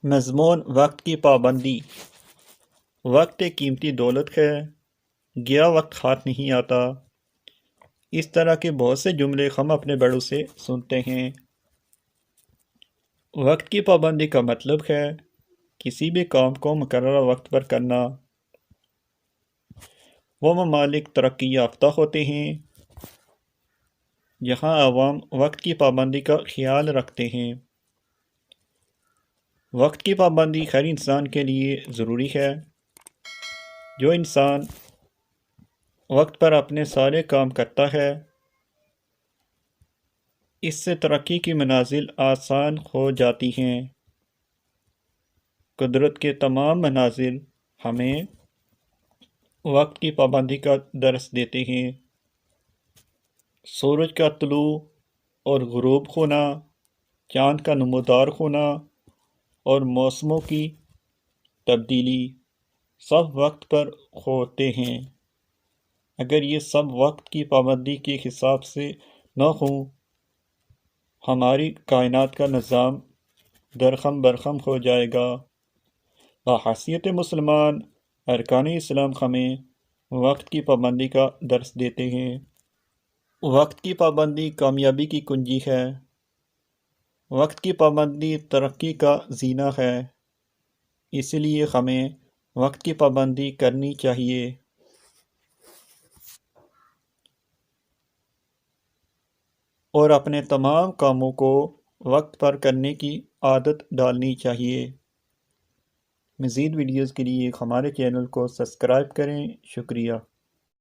مضمون وقت کی پابندی۔ وقت ایک قیمتی دولت ہے، گیا وقت ہاتھ نہیں آتا۔ اس طرح کے بہت سے جملے ہم اپنے بڑوں سے سنتے ہیں۔ وقت کی پابندی کا مطلب ہے کسی بھی کام کو مقررہ وقت پر کرنا۔ وہ ممالک ترقی یافتہ ہوتے ہیں جہاں عوام وقت کی پابندی کا خیال رکھتے ہیں۔ وقت کی پابندی ہر انسان کے لیے ضروری ہے۔ جو انسان وقت پر اپنے سارے کام کرتا ہے، اس سے ترقی کی منازل آسان ہو جاتی ہیں۔ قدرت کے تمام مناظر ہمیں وقت کی پابندی کا درس دیتے ہیں۔ سورج کا طلوع اور غروب ہونا، چاند کا نمودار ہونا اور موسموں کی تبدیلی سب وقت پر ہوتے ہیں۔ اگر یہ سب وقت کی پابندی کے حساب سے نہ ہوں، ہماری کائنات کا نظام درہم برہم ہو جائے گا۔ بحیثیت مسلمان، ارکان اسلام ہمیں وقت کی پابندی کا درس دیتے ہیں۔ وقت کی پابندی کامیابی کی کنجی ہے۔ وقت کی پابندی ترقی کا زینہ ہے۔ اس لیے ہمیں وقت کی پابندی کرنی چاہیے۔ اور اپنے تمام کاموں کو وقت پر کرنے کی عادت ڈالنی چاہیے۔ مزید ویڈیوز کے لیے ہمارے چینل کو سبسکرائب کریں۔ شکریہ۔